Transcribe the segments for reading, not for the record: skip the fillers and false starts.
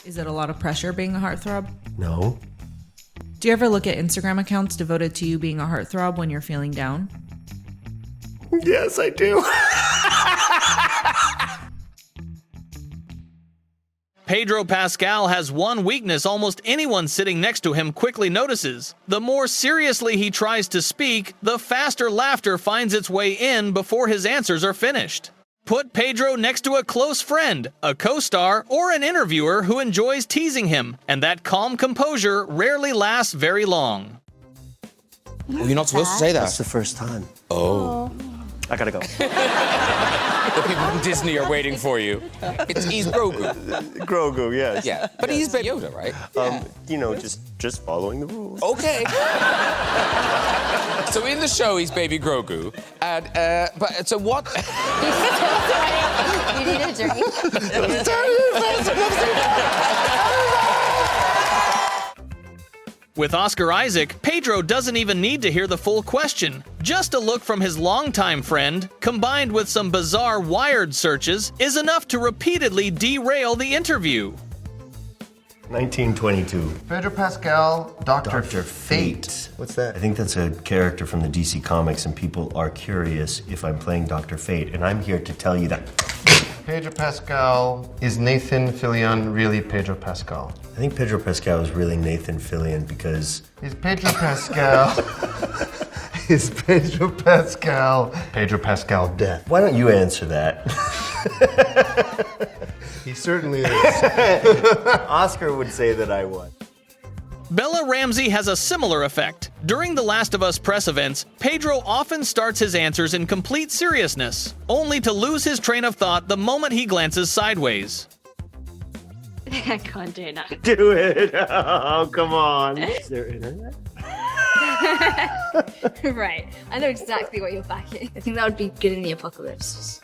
Is it a lot of pressure being a heartthrob? No. Do you ever look at Instagram accounts devoted to you being a heartthrob when you're feeling down? Yes, I do. Pedro Pascal has one weakness almost anyone sitting next to him quickly notices. The more seriously he tries to speak, the faster laughter finds its way in before his answers are finished. Put Pedro next to a close friend, a co-star, or an interviewer who enjoys teasing him, and that calm composure rarely lasts very long. Well, you're not supposed to say that. That's the first time. Oh. I gotta go. The people from Disney are waiting for you. He's Grogu. Grogu, yes. Yeah, but he's Baby Yoda, right? You know, just following the rules. Okay. So in the show, he's Baby Grogu, and but so what? You need a drink. With Oscar Isaac, Pedro doesn't even need to hear the full question. Just a look from his longtime friend, combined with some bizarre Wired searches, is enough to repeatedly derail the interview. 1922. Pedro Pascal, Dr. Fate. What's that? I think that's a character from the DC Comics, and people are curious if I'm playing Dr. Fate, and I'm here to tell you that. Pedro Pascal, is Nathan Fillion really Pedro Pascal? I think Pedro Pascal is really Nathan Fillion because... Is Pedro Pascal... is Pedro Pascal death? Why don't you answer that? He certainly is. Oscar would say that I was. Bella Ramsey has a similar effect. During the Last of Us press events, Pedro often starts his answers in complete seriousness, only to lose his train of thought the moment he glances sideways. I can't do that. Do it! Oh, come on. Is there internet? Right. I know exactly what you're backing. I think that would be good in the apocalypse.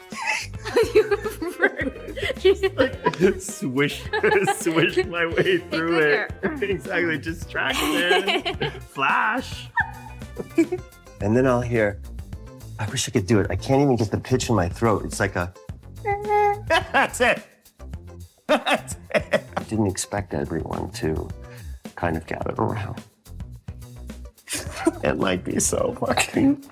Swish my way through it. Exactly, distraction. Flash. And then I'll hear, I wish I could do it. I can't even get the pitch in my throat. It's like a... That's it. That's it. I didn't expect everyone to kind of gather around. It might be so fucking...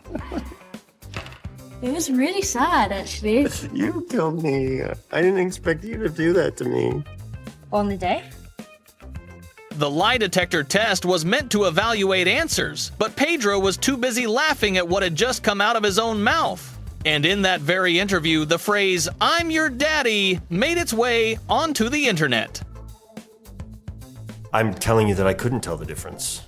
It was really sad, actually. You killed me. I didn't expect you to do that to me. On the day? The lie detector test was meant to evaluate answers, but Pedro was too busy laughing at what had just come out of his own mouth. And in that very interview, the phrase, "I'm your daddy," made its way onto the internet. I'm telling you that I couldn't tell the difference.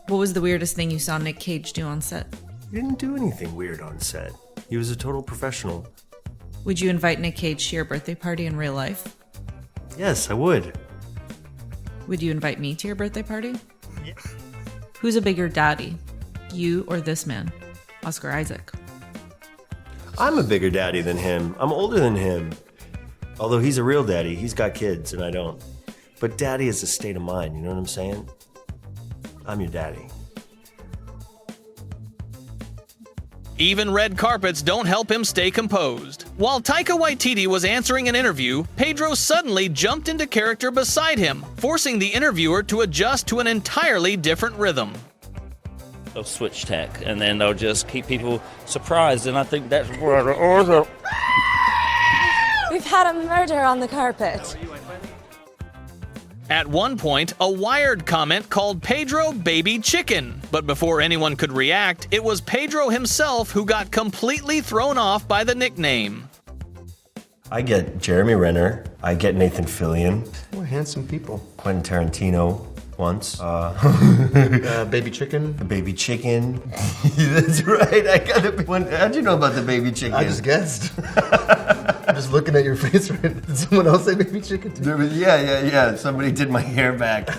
What was the weirdest thing you saw Nick Cage do on set? He didn't do anything weird on set. He was a total professional. Would you invite Nick Cage to your birthday party in real life? Yes, I would. Would you invite me to your birthday party? Yeah. Who's a bigger daddy? You or this man? Oscar Isaac. I'm a bigger daddy than him. I'm older than him. Although he's a real daddy, he's got kids and I don't. But daddy is a state of mind, you know what I'm saying? I'm your daddy. Even red carpets don't help him stay composed. While Taika Waititi was answering an interview, Pedro suddenly jumped into character beside him, forcing the interviewer to adjust to an entirely different rhythm. They'll switch tech, and then they'll just keep people surprised, and I think that's what it is. We've had a murder on the carpet. At one point, a Wired comment called Pedro Baby Chicken, but before anyone could react, it was Pedro himself who got completely thrown off by the nickname. I get Jeremy Renner. I get Nathan Fillion. We're handsome people. Quentin Tarantino once. Baby chicken. The baby chicken. That's right. I got it. How'd you know about the baby chicken? I just guessed. I'm just looking at your face right now. Did someone else say baby chicken too? Yeah. Somebody did my hair back.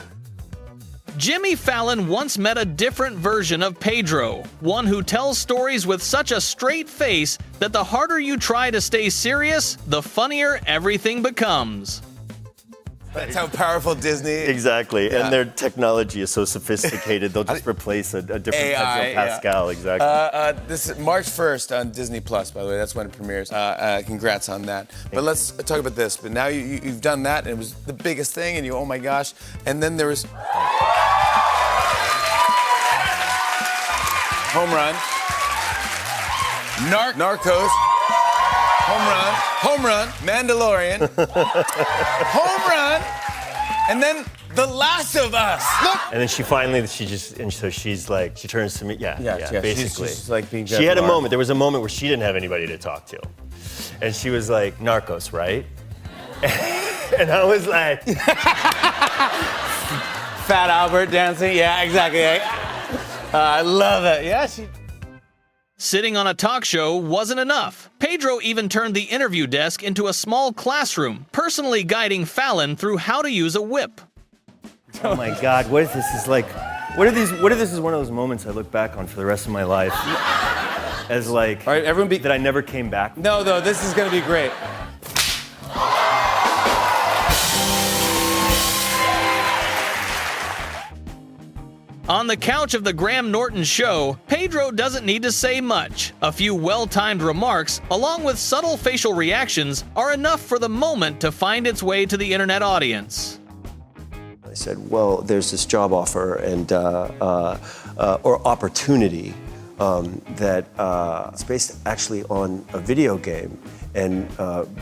Jimmy Fallon once met a different version of Pedro, one who tells stories with such a straight face that the harder you try to stay serious, the funnier everything becomes. That's how powerful Disney is. Exactly, and their technology is so sophisticated, they'll just replace a different AI, Pedro Pascal, exactly. This is March 1st on Disney Plus, by the way. That's when it premieres. Congrats on that. But let's talk about this. But now you've done that, and it was the biggest thing, and oh my gosh. And then there was Home Run, Narcos, Home Run, Mandalorian, Home Run, and then The Last of Us. Look. And then she turns to me, basically. She's like being she had a moment, there was a moment where she didn't have anybody to talk to. And she was like, Narcos, right? And I was like... Fat Albert dancing, yeah, exactly. I love it, yeah. Sitting on a talk show wasn't enough. Pedro even turned the interview desk into a small classroom, personally guiding Fallon through how to use a whip. Oh my God, what if this is like... What if this is one of those moments I look back on for the rest of my life? As like... All right, everyone that I never came back. No, this is gonna be great. On the couch of the Graham Norton show, Pedro doesn't need to say much. A few well-timed remarks, along with subtle facial reactions, are enough for the moment to find its way to the internet audience. I said, well, there's this job offer and or opportunity that it's based actually on a video game. And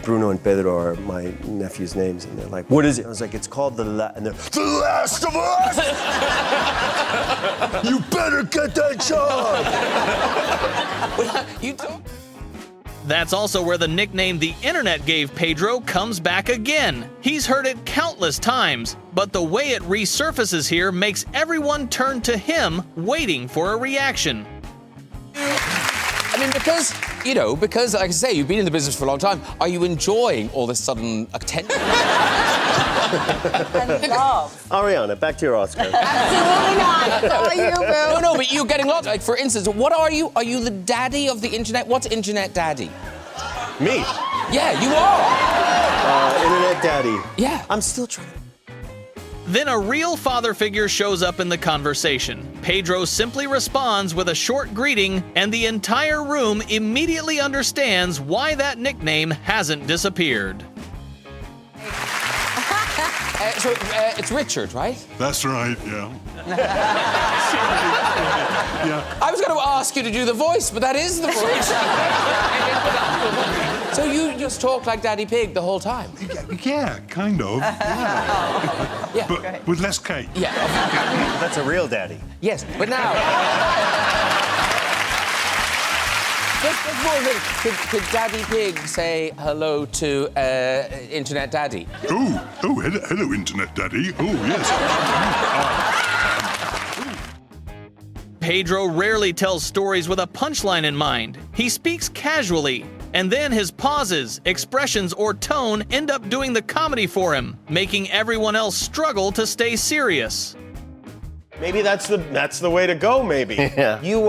Bruno and Pedro are my nephew's names, and they're like, what is it? I was like, it's called The Last of Us! You better get that job! That's also where the nickname the internet gave Pedro comes back again. He's heard it countless times, but the way it resurfaces here makes everyone turn to him, waiting for a reaction. I mean, because, like I say, you've been in the business for a long time, are you enjoying all this sudden attention? And love. Ariana, back to your Oscar. Absolutely not. That's all you, Bill. No, but you're getting lots. Like, for instance, what are you? Are you the daddy of the internet? What's internet daddy? Me? Yeah, you are. Internet daddy. Yeah. I'm still trying. Then a real father figure shows up in the conversation. Pedro simply responds with a short greeting, and the entire room immediately understands why that nickname hasn't disappeared. So it's Richard, right? That's right, yeah. I was going to ask you to do the voice, but that is the voice. So you just talk like Daddy Pig the whole time? Yeah, kind of. Yeah. But with less cake. Yeah. That's a real daddy. Yes, but now... Just more of it. Could Daddy Pig say hello to Internet Daddy? Oh, hello, Internet Daddy. Oh, yes. Pedro rarely tells stories with a punchline in mind. He speaks casually, and then his pauses, expressions, or tone end up doing the comedy for him, making everyone else struggle to stay serious. Maybe that's the way to go, maybe. Yeah. You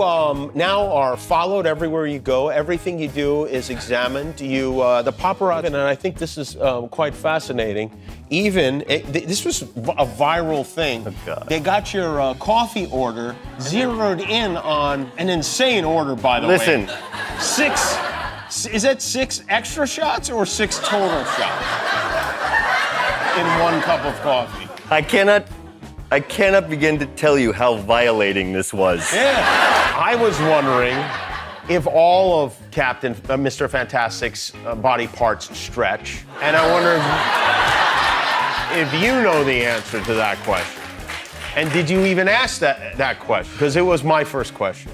now are followed everywhere you go. Everything you do is examined. The paparazzi, and I think this is quite fascinating. This was a viral thing. Oh, God. They got your coffee order zeroed in on an insane order, by the way. Listen. Is that 6 extra shots or 6 total shots in one cup of coffee? I cannot begin to tell you how violating this was. Yeah. I was wondering if all of Captain Mr. Fantastic's body parts stretch, and I wonder if you know the answer to that question. And did you even ask that question? Because it was my first question.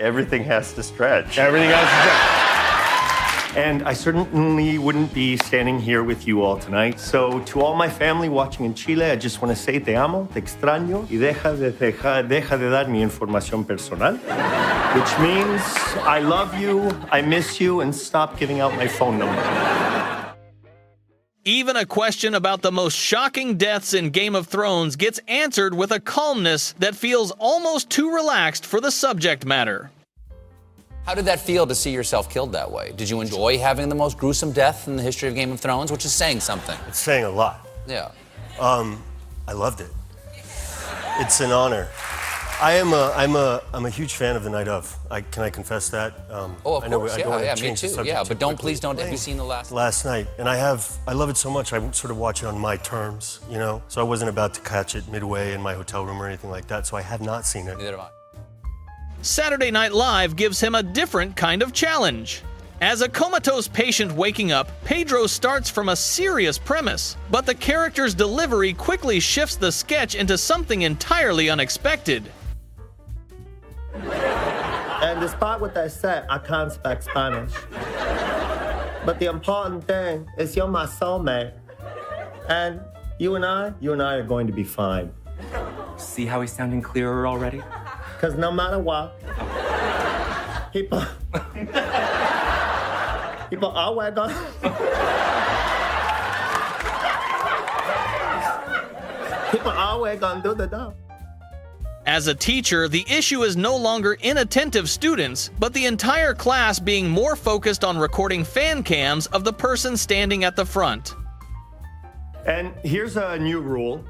Everything has to stretch. Everything has to stretch. And I certainly wouldn't be standing here with you all tonight. So to all my family watching in Chile, I just want to say te amo, te extraño, y deja de dar mi información personal, which means I love you, I miss you, and stop giving out my phone number. Even a question about the most shocking deaths in Game of Thrones gets answered with a calmness that feels almost too relaxed for the subject matter. How did that feel to see yourself killed that way? Did you enjoy having the most gruesome death in the history of Game of Thrones, which is saying something? It's saying a lot. Yeah. I loved it. It's an honor. I'm a huge fan of The Night Of. Can I confess that? Oh, of course. I don't want to me change the too. subject Yeah, too but don't quickly. please don't. Have you seen the last? Last night, and I love it so much. I sort of watch it on my terms, you know. So I wasn't about to catch it midway in my hotel room or anything like that. So I have not seen it. Neither have I. Saturday Night Live gives him a different kind of challenge. As a comatose patient waking up, Pedro starts from a serious premise, but the character's delivery quickly shifts the sketch into something entirely unexpected. And despite what they say, I can't speak Spanish. But the important thing is you're my soulmate. And you and I are going to be fine. See how he's sounding clearer already? Because no matter what, people always gonna... people always gonna do the job. As a teacher, the issue is no longer inattentive students, but the entire class being more focused on recording fan cams of the person standing at the front. And here's a new rule.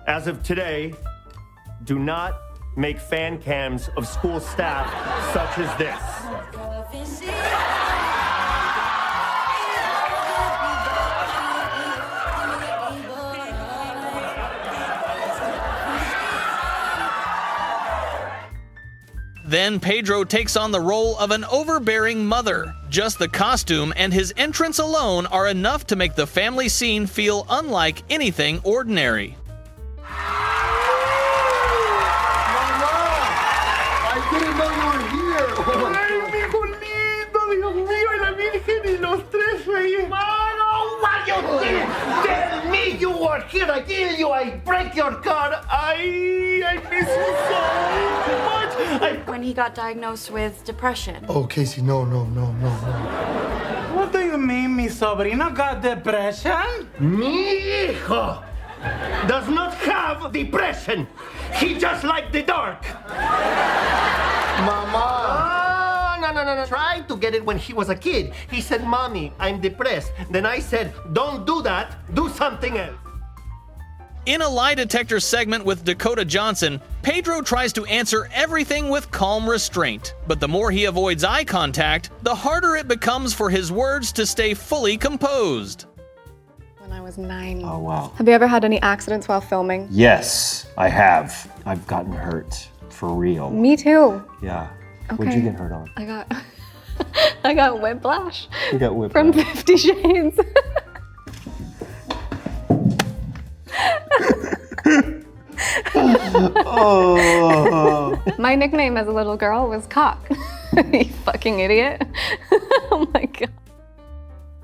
As of today, do not make fan cams of school staff such as this. Then Pedro takes on the role of an overbearing mother. Just the costume and his entrance alone are enough to make the family scene feel unlike anything ordinary. I didn't know you were here. Ay, amigo lindo, Dios mío, y la Virgen y los tres reyes. Mano, why you didn't tell me you were here? I kill you, I break your car. I miss you so much. When he got diagnosed with depression. Oh, Casey, no. What do you mean, mi sobrino got depression? Mi hijo does not have depression. He just likes the dark. Mama. No. Tried to get it when he was a kid. He said, Mommy, I'm depressed. Then I said, don't do that. Do something else. In a lie detector segment with Dakota Johnson, Pedro tries to answer everything with calm restraint. But the more he avoids eye contact, the harder it becomes for his words to stay fully composed. When I was 9. Oh, wow. Have you ever had any accidents while filming? Yes, I have. I've gotten hurt. For real. Me too. Yeah. Okay. What'd you get hurt on? I got whiplash. You got whiplash. From 50 Shades. Oh. My nickname as a little girl was Cock. You fucking idiot. Oh my God.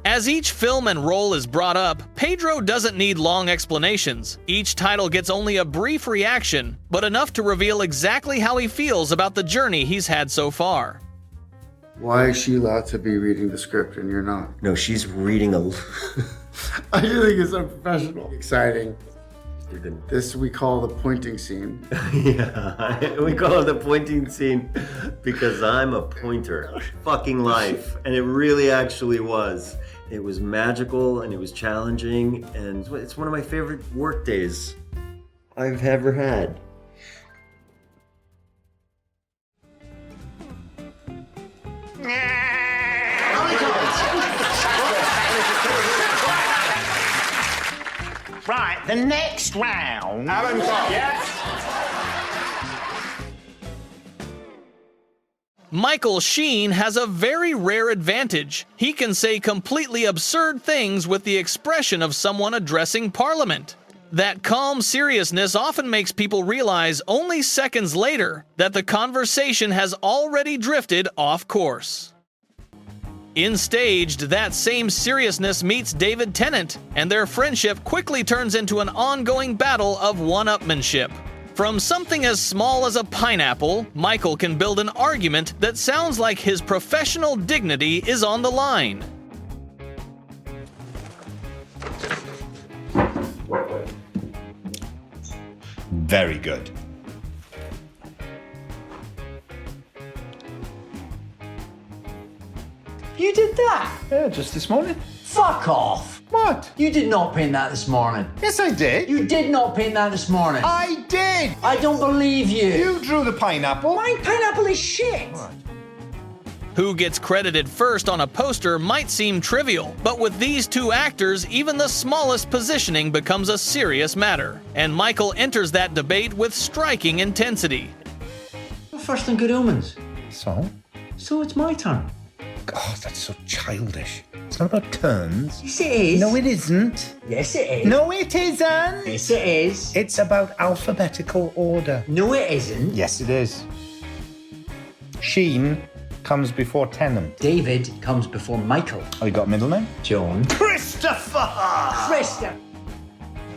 As each film and role is brought up, Pedro doesn't need long explanations. Each title gets only a brief reaction, but enough to reveal exactly how he feels about the journey he's had so far. Why is she allowed to be reading the script and you're not? No, she's reading a... I just think it's unprofessional. Exciting. This we call the pointing scene. Yeah, we call it the pointing scene because I'm a pointer. Fucking life. And it really actually was. It was magical and it was challenging and it's one of my favorite work days I've ever had. Right, the next round. Michael Sheen has a very rare advantage. He can say completely absurd things with the expression of someone addressing Parliament. That calm seriousness often makes people realize only seconds later that the conversation has already drifted off course. In Staged, that same seriousness meets David Tennant, and their friendship quickly turns into an ongoing battle of one-upmanship. From something as small as a pineapple, Michael can build an argument that sounds like his professional dignity is on the line. Very good. You did that? Yeah, just this morning. Fuck off. What? You did not paint that this morning. Yes, I did. You did not paint that this morning. I did. I don't believe you. You drew the pineapple. My pineapple is shit. What? Who gets credited first on a poster might seem trivial, but with these two actors, even the smallest positioning becomes a serious matter. And Michael enters that debate with striking intensity. First in Good Omens. So? So it's my turn. God, that's so childish. It's not about turns. Yes, it is. No, it isn't. Yes, it is. No, it isn't. Yes, it is. It's about alphabetical order. No, it isn't. Yes, it is. Sheen comes before Tenant. David comes before Michael. Oh, you got a middle name? John. Christopher! Christopher!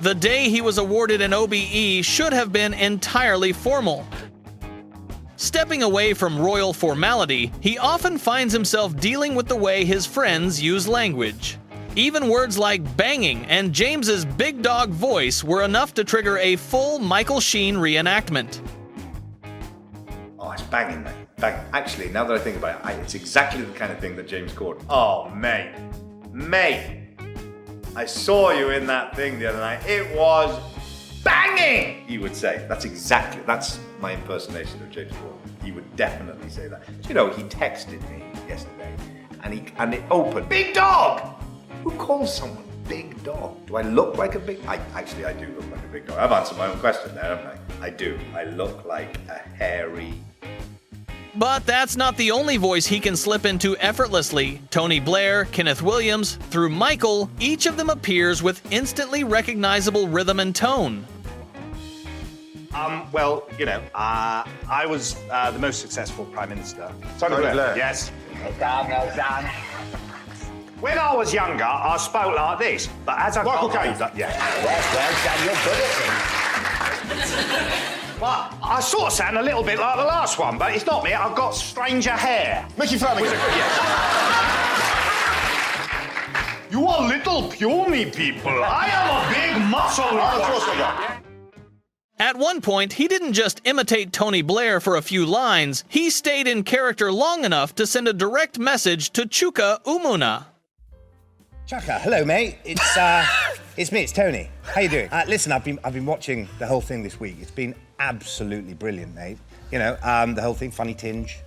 The day he was awarded an OBE should have been entirely formal. Stepping away from royal formality, he often finds himself dealing with the way his friends use language. Even words like banging and James's big dog voice were enough to trigger a full Michael Sheen reenactment. Oh, it's banging, mate. Banging. Actually, now that I think about it, it's exactly the kind of thing that James called. Oh, mate. Mate. I saw you in that thing the other night. It was banging, he would say. That's my impersonation of James Corden. He would definitely say that. You know, he texted me yesterday and it opened. Big dog! Who calls someone big dog? Do I look like a big... I do look like a big dog. I've answered my own question there, haven't I? I do. I look like a hairy... But that's not the only voice he can slip into effortlessly. Tony Blair, Kenneth Williams, through Michael, each of them appears with instantly recognizable rhythm and tone. Well, you know, I was the most successful Prime Minister. Tony Blair. Yes. When I was younger, I spoke like this, but as I Michael got Caine. older... Yeah. Well, you're good at it. Well, I sort of sound a little bit like the last one, but it's not me. I've got stranger hair. Mickey Flanagan. You are little puny people. I am a big muscle. At one point, he didn't just imitate Tony Blair for a few lines, he stayed in character long enough to send a direct message to Chuka Umunna. Chaka, hello, mate. It's me. It's Tony. How you doing? Listen, I've been watching the whole thing this week. It's been absolutely brilliant, mate. You know, the whole thing, funny tinge,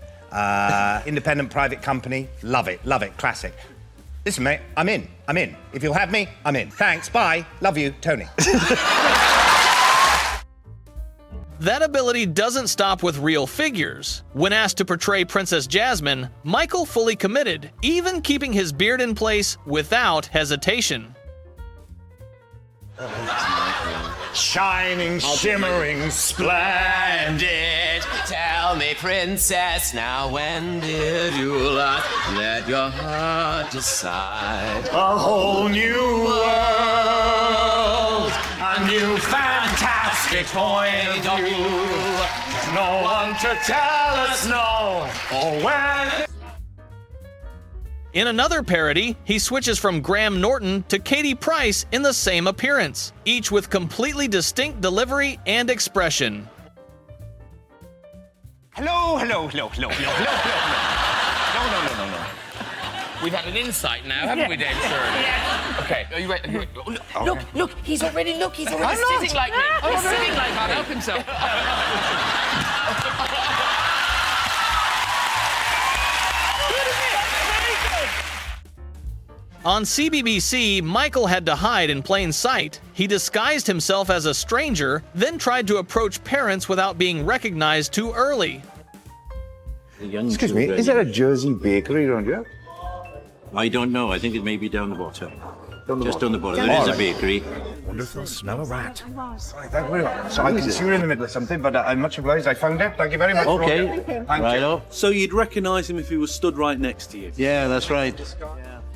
independent private company, love it, classic. Listen, mate, I'm in. If you'll have me, I'm in. Thanks. Bye. Love you, Tony. That ability doesn't stop with real figures. When asked to portray Princess Jasmine, Michael fully committed, even keeping his beard in place without hesitation. Shining, shimmering, splendid. Tell me, princess, now when did you last let your heart decide? A whole new world, a new fantastic point of view. No one to tell us no or when. In another parody, he switches from Graham Norton to Katie Price in the same appearance, each with completely distinct delivery and expression. Hello. No. We've had an insight now, haven't we, Dave? Yeah. Okay, are you ready? Look, he's already I'm sitting not. like me. He's sitting like me. Help himself. On CBBC, Michael had to hide in plain sight. He disguised himself as a stranger, then tried to approach parents without being recognized too early. Excuse me, is there a Jersey bakery around here? I don't know. I think it may be down the bottom. Just down the bottom. All There is a right. bakery. Wonderful, smell a rat. Sorry, thank you very much. So I can see you're in the middle of something, but I'm much obliged. I found it. Thank you very much. Okay. Thank you. So you'd recognise him if he was stood right next to you? Yeah, that's right.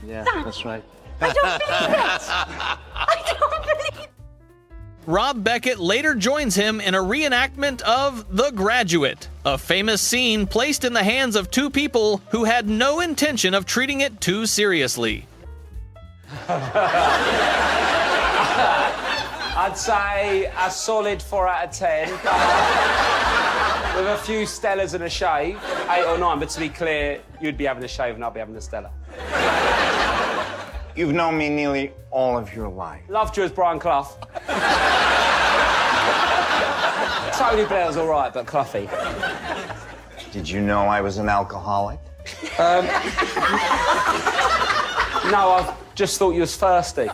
Yeah, that's right. Rob Beckett later joins him in a reenactment of The Graduate, a famous scene placed in the hands of two people who had no intention of treating it too seriously. I'd say a solid 4 out of 10. With a few Stellas and a shave. 8 or 9, but to be clear, you'd be having a shave and I'd be having a Stella. You've known me nearly all of your life. Loved you as Brian Clough. Tony Blair's all right, but Cloughy. Did you know I was an alcoholic? No, I've just thought you was thirsty.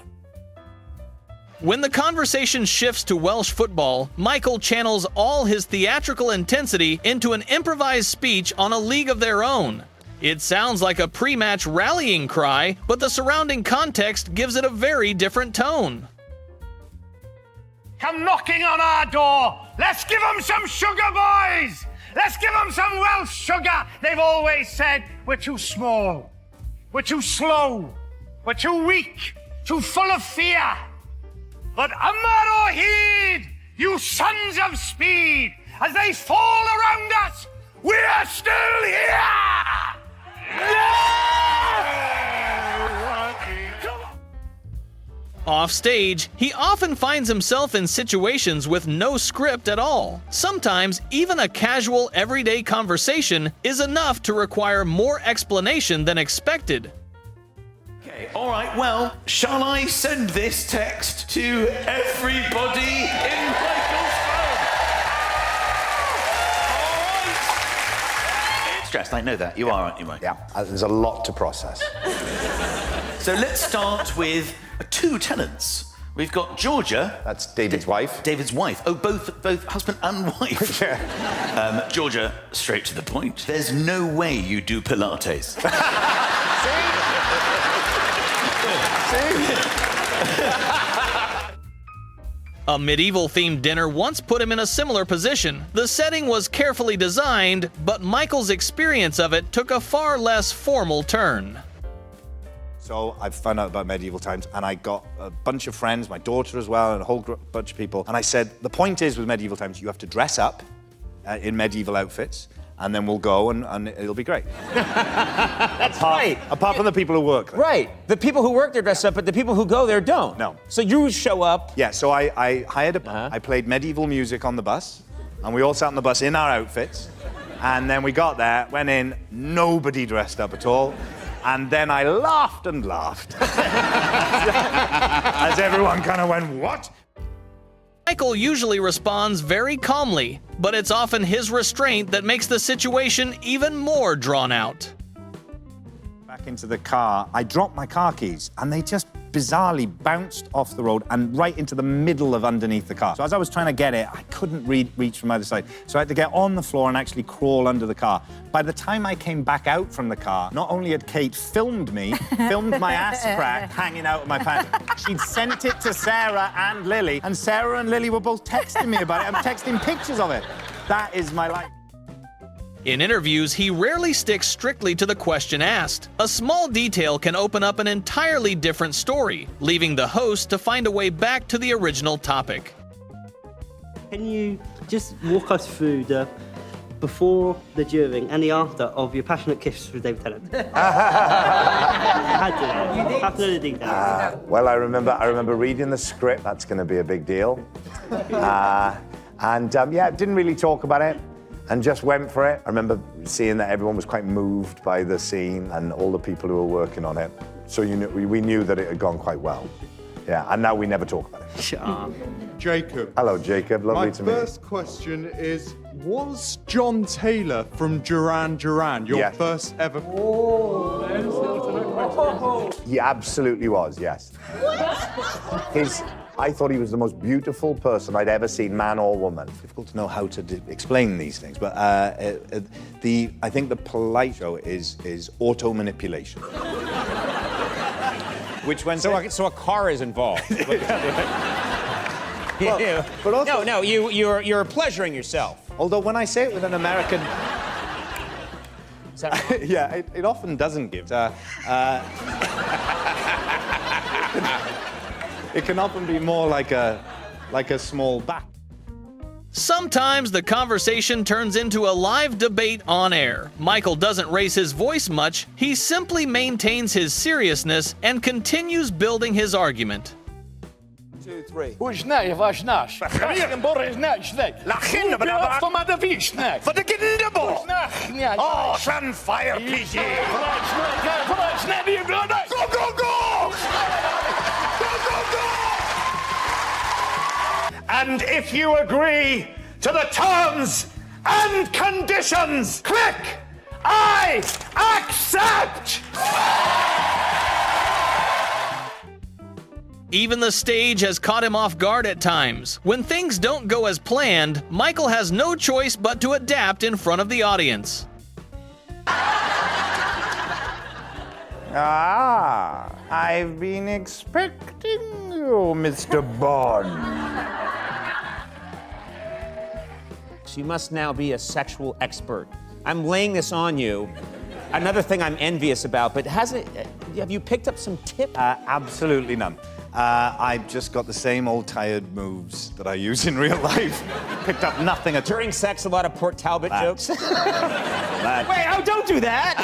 When the conversation shifts to Welsh football, Michael channels all his theatrical intensity into an improvised speech on a league of their own. It sounds like a pre-match rallying cry, but the surrounding context gives it a very different tone. Come knocking on our door. Let's give them some sugar, boys. Let's give them some Welsh sugar. They've always said we're too small, we're too slow, we're too weak, too full of fear. But Amar o Hyd, you sons of speed, as they fall around us, we are still here! Off stage, he often finds himself in situations with no script at all. Sometimes, even a casual, everyday conversation is enough to require more explanation than expected. Okay, all right, well, shall I send this text to everybody in Playful's phone? All right. Stressed, I know that. You are, aren't you, Mike? Yeah, there's a lot to process. So let's start with two tenants. We've got Georgia. That's David's wife. David's wife. Oh, both husband and wife. Yeah. Georgia, straight to the point. There's no way you do Pilates. A medieval-themed dinner once put him in a similar position. The setting was carefully designed, but Michael's experience of it took a far less formal turn. So I found out about medieval times, and I got a bunch of friends, my daughter as well, and a whole bunch of people. And I said, the point is with medieval times, you have to dress up in medieval outfits, and then we'll go, and it'll be great. That's right. Apart from the people who work there. Right. The people who work there dress up, but the people who go there don't. No. So you show up. Yeah, so I hired I played medieval music on the bus, and we all sat on the bus in our outfits, and then we got there, went in, nobody dressed up at all. And then I laughed and laughed. As everyone kind of went, what? Michael usually responds very calmly, but it's often his restraint that makes the situation even more drawn out. Back into the car, I dropped my car keys, and they just bizarrely bounced off the road and right into the middle of underneath the car. So as I was trying to get it, I couldn't reach from either side. So I had to get on the floor and actually crawl under the car. By the time I came back out from the car, not only had Kate filmed me, filmed my ass crack hanging out of my pants, she'd sent it to Sarah and Lily, and Sarah and Lily were both texting me about it. I'm texting pictures of it. That is my life. In interviews, he rarely sticks strictly to the question asked. A small detail can open up an entirely different story, leaving the host to find a way back to the original topic. Can you just walk us through the before, the during, and the after of your passionate kiss with David Tennant? How can I do that? Well, I remember reading the script. That's going to be a big deal. Yeah, didn't really talk about it. And just went for it. I remember seeing that everyone was quite moved by the scene and all the people who were working on it. So we knew that it had gone quite well. Yeah, and now we never talk about it. Jacob. Hello, Jacob. Lovely to meet you. My first question is, was John Taylor from Duran Duran your first ever... He absolutely was, yes. I thought he was the most beautiful person I'd ever seen, man or woman. It's difficult to know how to explain these things, but I think the polite show is auto-manipulation. Which one? So a car is involved. Well, but also, you're pleasuring yourself. Although when I say it with an American... Is that wrong? Yeah, it often doesn't give. It can often be more like a small back. Sometimes the conversation turns into a live debate on air. Michael doesn't raise his voice much, he simply maintains his seriousness and continues building his argument. 2, 3. Wasch nasch. Regenborg is nasch. Lachinde brava. Van maar de wiesnack. Van de kinderboel. Oh, fire, please. Go, go, go! And if you agree to the terms and conditions, click I accept! Even the stage has caught him off guard at times. When things don't go as planned, Michael has no choice but to adapt in front of the audience. Ah, I've been expecting you, Mr. Bond. You must now be a sexual expert. I'm laying this on you. Another thing I'm envious about, but have you picked up some tips? Absolutely none. I've just got the same old tired moves that I use in real life. Picked up nothing at all. During sex, a lot of Port Talbot jokes. Wait, That. oh, don't do that!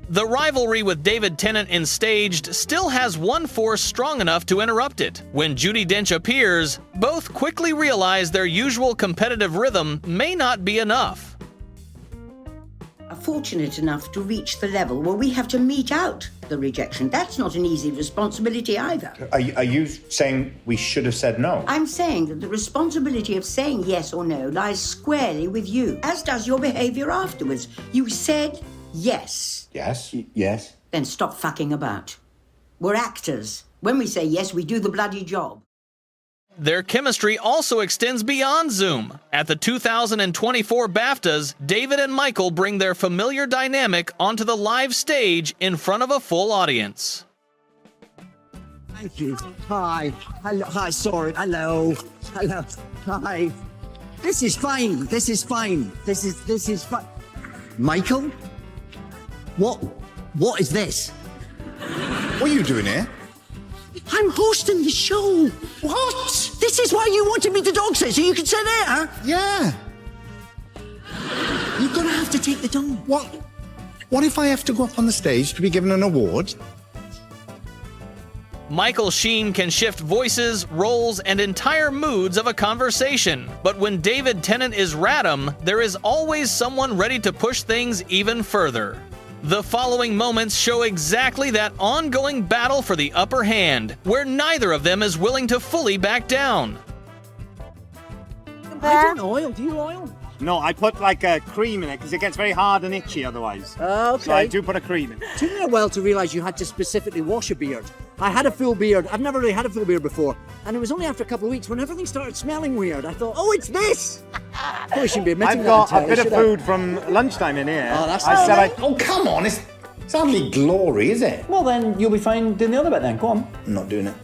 The rivalry with David Tennant in Staged still has one force strong enough to interrupt it. When Judi Dench appears, both quickly realize their usual competitive rhythm may not be enough. Fortunate enough to reach the level where we have to mete out the rejection. That's not an easy responsibility either. Are you saying we should have said no? I'm saying that the responsibility of saying yes or no lies squarely with you, as does your behavior afterwards. You said yes. Yes. Yes. Then stop fucking about. We're actors. When we say yes, we do the bloody job. Their chemistry also extends beyond Zoom. At the 2024 BAFTAs, David and Michael bring their familiar dynamic onto the live stage in front of a full audience. Thank you. Hi. Hello. Hi, sorry. Hello. Hello. Hi. This is fine. This is fine. This is fine. Michael? What is this? What are you doing here? I'm hosting the show. What? This is why you wanted me to dog sit, so you can sit there? Yeah. You're gonna have to take the dog. What if I have to go up on the stage to be given an award? Michael Sheen can shift voices, roles, and entire moods of a conversation. But when David Tennant is Radam, there is always someone ready to push things even further. The following moments show exactly that ongoing battle for the upper hand, where neither of them is willing to fully back down. I don't oil. Do you oil? No, I put like a cream in it because it gets very hard and itchy otherwise. Okay. So I do put a cream in. Took me a while to realise you had to specifically wash a beard. I had a full beard. I've never really had a full beard before. And it was only after a couple of weeks when everything started smelling weird. I thought, oh, it's this! Probably shouldn't be admitting I've got that. a bit of food from lunchtime in here. Oh, that's Oh, come on. It's hardly glory, is it? Well, then you'll be fine doing the other bit then. Go on. I'm not doing it.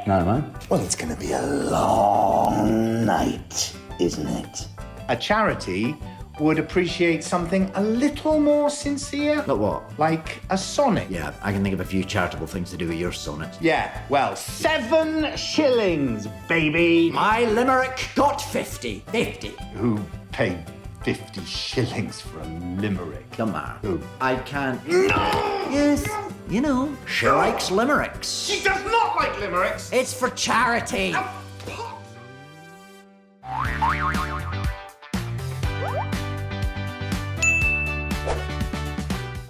No, man. Well, it's going to be a long night, isn't it? A charity would appreciate something a little more sincere. Like what? Like a sonnet. Yeah, I can think of a few charitable things to do with your sonnet. Yeah, well, 7 shillings, baby. My limerick got 50. 50. Who paid 50 shillings for a limerick? Come on. Who? I can't. No! Yes, you know, she likes limericks. She does not like limericks. It's for charity. Oh,